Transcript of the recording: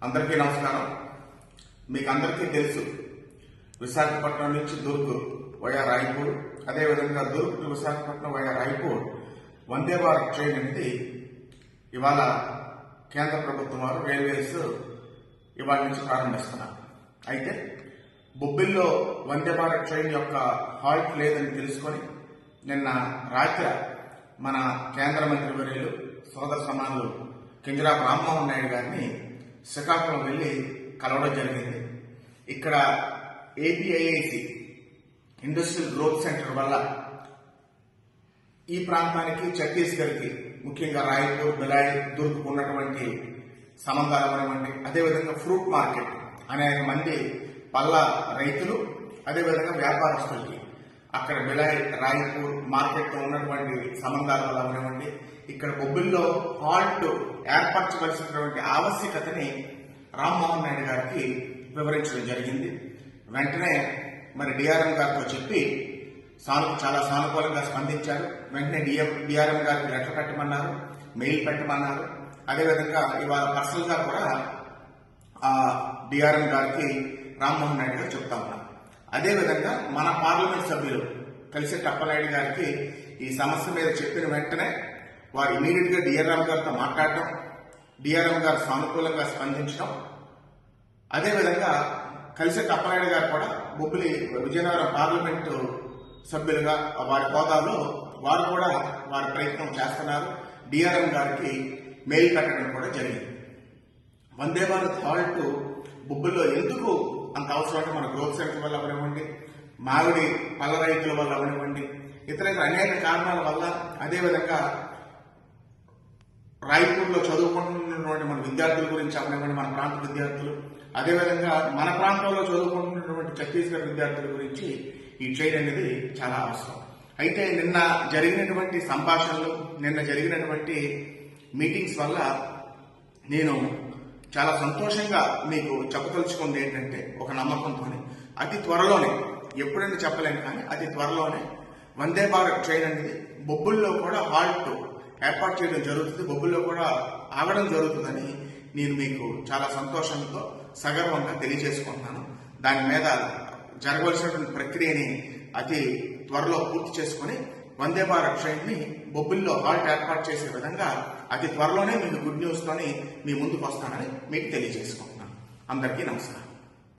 అందరికీ నమస్కారం. మీకు అందరికీ తెలుసు, విశాఖపట్నం నుంచి దుర్గ్ వయా రాయ్పూర్, అదేవిధంగా Durg to Visakhapatnam via Raipur Vande Bharat train అనేది ఇవాళ కేంద్ర ప్రభుత్వం వారు రైల్వేస్ ఇవాళ నుంచి ప్రారంభిస్తున్నారు. అయితే బొబ్బిల్లో వందే భారత్ ట్రైన్ యొక్క హాల్ట్ లేదని తెలుసుకొని నిన్న రాత్రి మన కేంద్ర మంత్రి వర్యులు సోదర సమానులు కింజరాపు రామ్మోహన్ నాయుడు గారిని శ్రీకాకుళం వెళ్లి కలవడం జరిగింది. ఇక్కడ ఏపీఐఐసి ఇండస్ట్రియల్ గ్రోత్ సెంటర్ వల్ల ఈ ప్రాంతానికి ఛత్తీస్గఢ్కి ముఖ్యంగా రాయ్పూర్, బిలాయ్, దుర్గ్ ఉన్నటువంటి సంబంధాలు అనేవంటి, అదేవిధంగా ఫ్రూట్ మార్కెట్ అనేక మంది పళ్ళ రైతులు, అదేవిధంగా వ్యాపారస్తులకి అక్కడ బిలాయ్, రాయ్పూర్ మార్కెట్ ఉన్నటువంటి సంబంధాల వల్ల అనేవంటి ఇక్కడ బొబ్బిల్లో హాల్ట్ ఏర్పరచవలసినటువంటి ఆవశ్యకతని రామ్మోహన్ నాయుడు గారికి వివరించడం జరిగింది. వెంటనే మరి డిఆర్ఎం గారితో చెప్పి చాలా సానుకూలంగా స్పందించారు. వెంటనే డిఆర్ఎం గారికి లెటర్ పెట్టమన్నారు, మెయిల్ పెట్టమన్నారు. అదేవిధంగా ఇవాళ పర్సనల్ గా కూడా ఆ డిఆర్ఎం గారికి రామ్మోహన్ నాయుడు గారు చెప్తా ఉన్నారు. అదేవిధంగా మన పార్లమెంట్ సభ్యులు కలిసెట్టి అప్పలనాయుడు గారికి ఈ సమస్య మీద చెప్పిన వెంటనే వారు ఇమీడియట్ గా డిఆర్ఎం గారితో మాట్లాడటం, డిఆర్ఎం గారు సానుకూలంగా స్పందించడం, అదేవిధంగా కలిసెట్టి అప్పలనాయుడు గారు కూడా బొబ్బిలి విజయనగరం పార్లమెంటు సభ్యులుగా వారి హోదాలో వారు కూడా వారి ప్రయత్నం చేస్తున్నారు. డిఆర్ఎం గారికి మెయిల్ పెట్టడం కూడా జరిగింది. వందే భారత్ హాల్ట్ బొబ్బిల్లో ఎందుకు అంత అవసరం అంటే మన గ్రోత్ సెంటర్ వల్ల అవనివ్వండి, మామిడి పళ్ళ రైతుల వల్ల అవనివ్వండి, ఇతర అనేక కారణాల వల్ల, అదేవిధంగా రాయ్పూర్లో చదువుకుంటున్నటువంటి మన విద్యార్థుల గురించి అవనివ్వండి, మన ప్రాంత విద్యార్థులు, అదేవిధంగా మన ప్రాంతంలో చదువుకుంటున్నటువంటి ఛత్తీస్గఢ్ విద్యార్థుల గురించి ఈ ట్రైన్ అనేది చాలా అవసరం. అయితే నిన్న జరిగినటువంటి సంభాషణలు, నిన్న జరిగినటువంటి మీటింగ్స్ వల్ల నేను చాలా సంతోషంగా మీకు చెప్పదలుచుకుంది ఏంటంటే, ఒక నమ్మకంతోనే అతి త్వరలోనే, ఎప్పుడైనా చెప్పలేను కానీ అతి త్వరలోనే వందే భారత్ ట్రైన్ అనేది బొబ్బుల్లో కూడా హాల్ట్ ఏర్పాటు చేయడం జరుగుతుంది, బొబ్బుల్లో కూడా ఆగడం జరుగుతుందని నేను మీకు చాలా సంతోషంతో సగర్వంగా తెలియజేసుకుంటున్నాను. దాని మీద జరగవలసినటువంటి ప్రక్రియని అతి త్వరలో పూర్తి చేసుకుని వందే భారత్ ట్రైన్ ని బొబ్బిల్లో హాల్ట్ ఏర్పాటు చేసే విధంగా అతి త్వరలోనే మీకు గుడ్ న్యూస్ తోని మీ ముందుకు వస్తానని మీకు తెలియజేసుకుంటున్నాను. అందరికీ నమస్కారం.